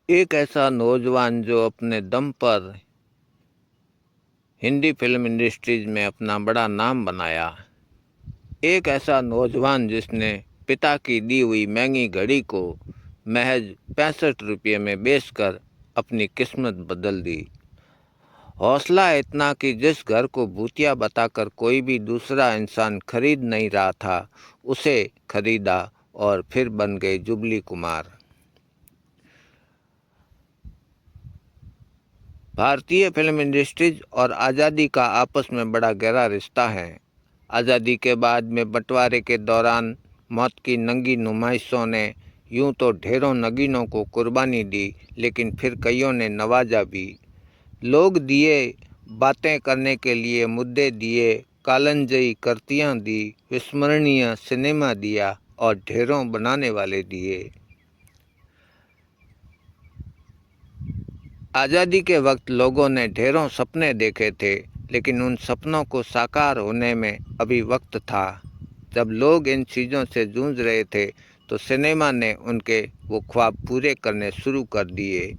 एक ऐसा नौजवान जो अपने दम पर हिंदी फिल्म इंडस्ट्रीज में अपना बड़ा नाम बनाया। एक ऐसा नौजवान जिसने पिता की दी हुई महंगी घड़ी को महज 65 रुपये में बेचकर अपनी किस्मत बदल दी। हौसला इतना कि जिस घर को भूतिया बताकर कोई भी दूसरा इंसान खरीद नहीं रहा था, उसे खरीदा और फिर बन गए जुबली कुमार। भारतीय फिल्म इंडस्ट्रीज और आज़ादी का आपस में बड़ा गहरा रिश्ता है। आज़ादी के बाद में बंटवारे के दौरान मौत की नंगी नुमाइशों ने यूं तो ढेरों नगीनों को कुर्बानी दी, लेकिन फिर कईयों ने नवाजा भी। लोग दिए, बातें करने के लिए मुद्दे दिए, कालंजयी करतियाँ दी, विस्मरणीय सिनेमा दिया और ढेरों बनाने वाले दिए। आज़ादी के वक्त लोगों ने ढेरों सपने देखे थे, लेकिन उन सपनों को साकार होने में अभी वक्त था। जब लोग इन चीज़ों से जूझ रहे थे, तो सिनेमा ने उनके वो ख्वाब पूरे करने शुरू कर दिए।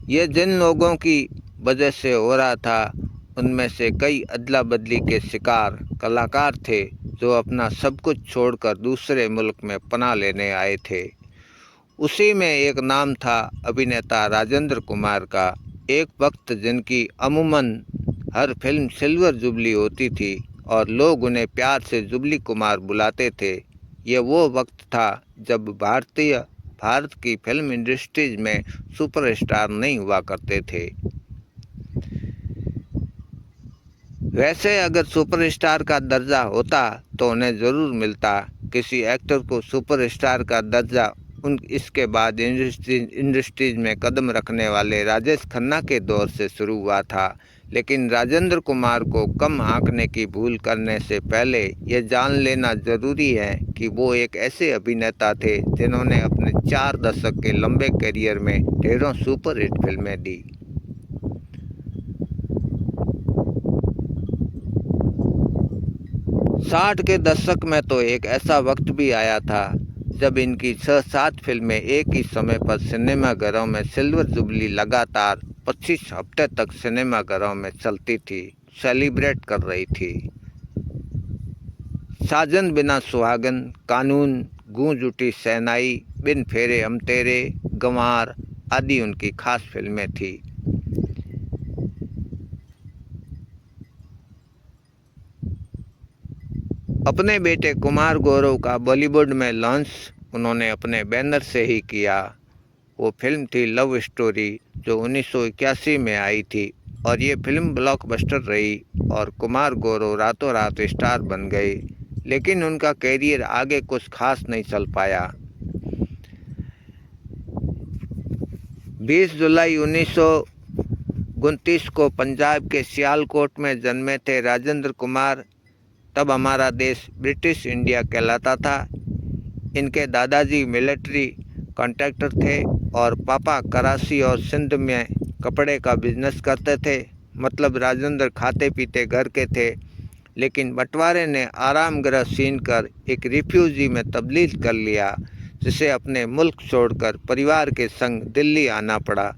ये जिन लोगों की वजह से हो रहा था, उनमें से कई अदला बदली के शिकार कलाकार थे जो अपना सब कुछ छोड़कर दूसरे मुल्क में पनाह लेने आए थे। उसी में एक नाम था अभिनेता राजेंद्र कुमार का। एक वक्त जिनकी अमूमन हर फिल्म सिल्वर जुबली होती थी और लोग उन्हें प्यार से जुबली कुमार बुलाते थे। ये वो वक्त था जब भारत की फिल्म इंडस्ट्रीज में सुपरस्टार नहीं हुआ करते थे। वैसे अगर सुपरस्टार का दर्जा होता तो उन्हें ज़रूर मिलता। किसी एक्टर को सुपरस्टार का दर्जा इसके बाद इंडस्ट्रीज में कदम रखने वाले राजेश खन्ना के दौर से शुरू हुआ था। लेकिन राजेंद्र कुमार को कम आंकने की भूल करने से पहले ये जान लेना ज़रूरी है कि वो एक ऐसे अभिनेता थे जिन्होंने अपने 4 दशक के लंबे करियर में ढेरों सुपरहिट फिल्में दी। 60 के दशक में तो एक ऐसा वक्त भी आया था जब इनकी 6-7 फिल्में एक ही समय पर सिनेमाघरों में सिल्वर जुबली लगातार 25 हफ्ते तक सिनेमाघरों में चलती थी, सेलिब्रेट कर रही थी। साजन बिना सुहागन, कानून, गूंज उठी शहनाई, बिन फेरे हम तेरे, गंवार आदि उनकी खास फिल्में थी। अपने बेटे कुमार गौरव का बॉलीवुड में लॉन्च उन्होंने अपने बैनर से ही किया। वो फिल्म थी लव स्टोरी, जो 1981 में आई थी और ये फिल्म ब्लॉकबस्टर रही और कुमार गौरव रातों रात स्टार बन गए। लेकिन उनका कैरियर आगे कुछ खास नहीं चल पाया। 20 जुलाई 1929 को पंजाब के सियालकोट में जन्मे थे राजेंद्र कुमार। तब हमारा देश ब्रिटिश इंडिया कहलाता था। इनके दादाजी मिलिट्री कॉन्ट्रैक्टर थे और पापा कराची और सिंध में कपड़े का बिजनेस करते थे। मतलब राजेंद्र खाते पीते घर के थे। लेकिन बंटवारे ने आराम गृह छीन कर एक रिफ्यूजी में तब्दील कर लिया, जिसे अपने मुल्क छोड़कर परिवार के संग दिल्ली आना पड़ा।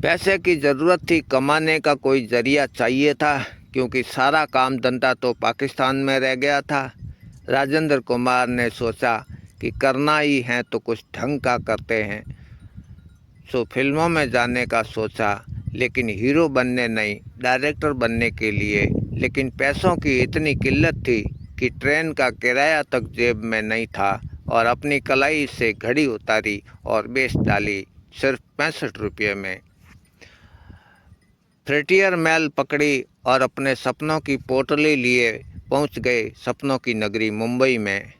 पैसे की ज़रूरत थी, कमाने का कोई ज़रिया चाहिए था, क्योंकि सारा काम धंधा तो पाकिस्तान में रह गया था। राजेंद्र कुमार ने सोचा कि करना ही है तो कुछ ढंग का करते हैं। सो फिल्मों में जाने का सोचा, लेकिन हीरो बनने नहीं, डायरेक्टर बनने के लिए। लेकिन पैसों की इतनी किल्लत थी कि ट्रेन का किराया तक जेब में नहीं था और अपनी कलाई से घड़ी उतारी और बेच डाली, सिर्फ 65 रुपये में। फ्रंटियर मेल पकड़ी और अपने सपनों की पोटली लिए पहुंच गए सपनों की नगरी मुंबई में।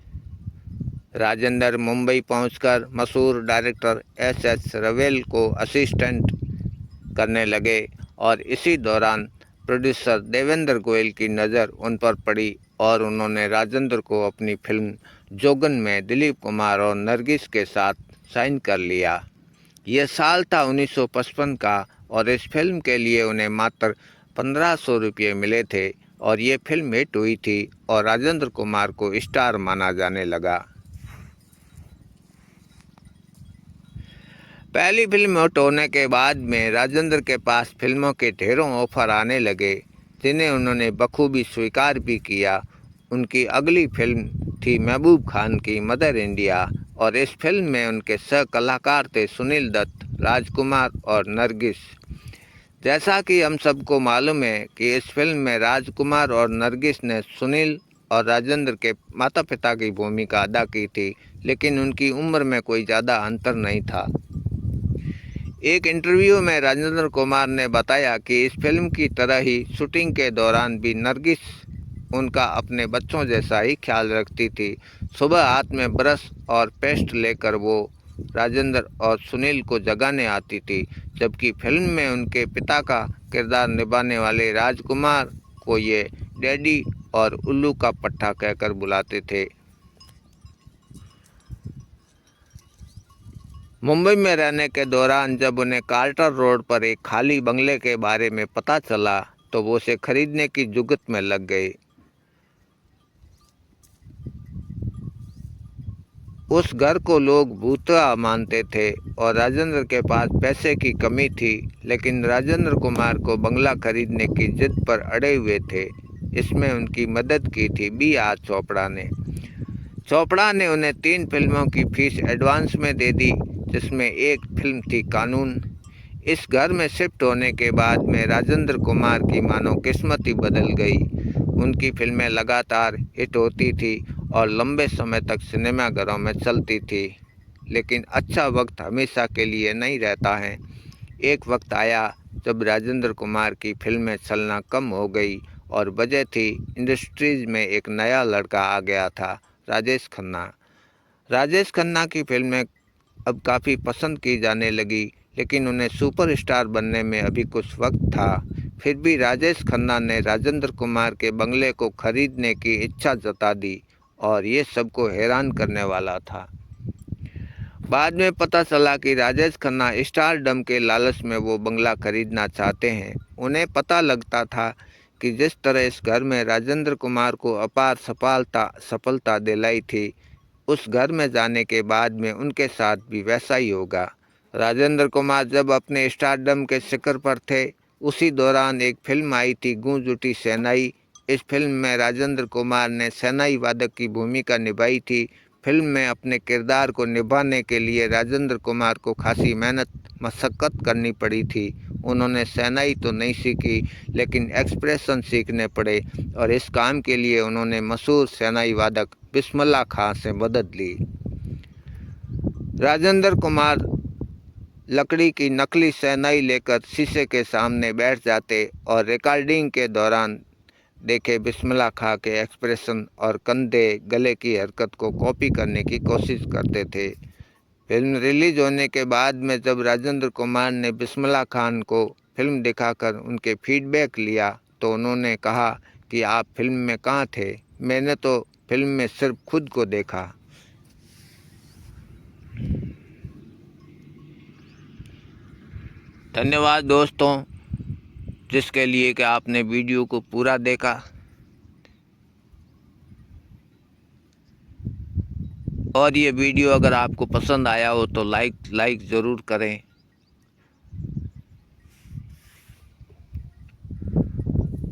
राजेंद्र मुंबई पहुंचकर मशहूर डायरेक्टर एस रवेल को असिस्टेंट करने लगे और इसी दौरान प्रोड्यूसर देवेंद्र गोयल की नज़र उन पर पड़ी और उन्होंने राजेंद्र को अपनी फिल्म जोगन में दिलीप कुमार और नरगिस के साथ साइन कर लिया। ये साल था 1955 का और इस फिल्म के लिए उन्हें मात्र 1500 रुपये मिले थे और ये फिल्म हिट हुई थी और राजेंद्र कुमार को स्टार माना जाने लगा। पहली फिल्म हिट होने के बाद में राजेंद्र के पास फिल्मों के ढेरों ऑफर आने लगे, जिन्हें उन्होंने बखूबी स्वीकार भी किया। उनकी अगली फिल्म थी महबूब खान की मदर इंडिया, और इस फिल्म में उनके सह कलाकार थे सुनील दत्त, राजकुमार और नरगिस। जैसा कि हम सबको मालूम है कि इस फिल्म में राजकुमार और नरगिस ने सुनील और राजेंद्र के माता पिता की भूमिका अदा की थी, लेकिन उनकी उम्र में कोई ज़्यादा अंतर नहीं था। एक इंटरव्यू में राजेंद्र कुमार ने बताया कि इस फिल्म की तरह ही शूटिंग के दौरान भी नरगिस उनका अपने बच्चों जैसा ही ख्याल रखती थी। सुबह हाथ में ब्रश और पेस्ट लेकर वो राजेंद्र और सुनील को जगाने आती थी, जबकि फिल्म में उनके पिता का किरदार निभाने वाले राजकुमार को ये डैडी और उल्लू का पट्टा कहकर बुलाते थे। मुंबई में रहने के दौरान जब उन्हें कार्टर रोड पर एक खाली बंगले के बारे में पता चला तो वो उसे खरीदने की जुगत में लग गए। उस घर को लोग भूतिया मानते थे और राजेंद्र के पास पैसे की कमी थी, लेकिन राजेंद्र कुमार को बंगला खरीदने की जिद पर अड़े हुए थे। इसमें उनकी मदद की थी बी आर चोपड़ा ने। चोपड़ा ने उन्हें 3 फिल्मों की फीस एडवांस में दे दी, जिसमें एक फिल्म थी कानून। इस घर में शिफ्ट होने के बाद में राजेंद्र कुमार की मानो किस्मत ही बदल गई। उनकी फिल्में लगातार हिट होती थी और लंबे समय तक सिनेमाघरों में चलती थी। लेकिन अच्छा वक्त हमेशा के लिए नहीं रहता है। एक वक्त आया जब राजेंद्र कुमार की फिल्में चलना कम हो गई और वजह थी इंडस्ट्रीज में एक नया लड़का आ गया था, राजेश खन्ना। राजेश खन्ना की फिल्में अब काफ़ी पसंद की जाने लगी, लेकिन उन्हें सुपरस्टार बनने में अभी कुछ वक्त था। फिर भी राजेश खन्ना ने राजेंद्र कुमार के बंगले को खरीदने की इच्छा जता दी और ये सबको हैरान करने वाला था। बाद में पता चला कि राजेश खन्ना स्टारडम के लालच में वो बंगला खरीदना चाहते हैं। उन्हें पता लगता था कि जिस तरह इस घर में राजेंद्र कुमार को अपार सफलता दिलाई थी, उस घर में जाने के बाद में उनके साथ भी वैसा ही होगा। राजेंद्र कुमार जब अपने स्टारडम के शिखर पर थे, उसी दौरान एक फिल्म आई थी गूंज उठी शहनाई। इस फिल्म में राजेंद्र कुमार ने शहनाई वादक की भूमिका निभाई थी। फिल्म में अपने किरदार को निभाने के लिए राजेंद्र कुमार को खासी मेहनत मशक्क़त करनी पड़ी थी। उन्होंने शहनाई तो नहीं सीखी, लेकिन एक्सप्रेशन सीखने पड़े और इस काम के लिए उन्होंने मशहूर शहनाई वादक बिस्मिल्लाह खां से मदद ली। राजेंद्र कुमार लकड़ी की नकली शहनाई लेकर शीशे के सामने बैठ जाते और रिकॉर्डिंग के दौरान देखे बिस्मिल्लाह खां के एक्सप्रेशन और कंधे गले की हरकत को कॉपी करने की कोशिश करते थे। फिल्म रिलीज होने के बाद में जब राजेंद्र कुमार ने बिस्मिल्लाह खान को फिल्म दिखाकर उनके फीडबैक लिया तो उन्होंने कहा कि आप फिल्म में कहाँ थे, मैंने तो फिल्म में सिर्फ खुद को देखा। धन्यवाद दोस्तों, जिसके लिए कि आपने वीडियो को पूरा देखा। और ये वीडियो अगर आपको पसंद आया हो तो लाइक ज़रूर करें।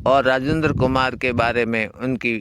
और राजेंद्र कुमार के बारे में उनकी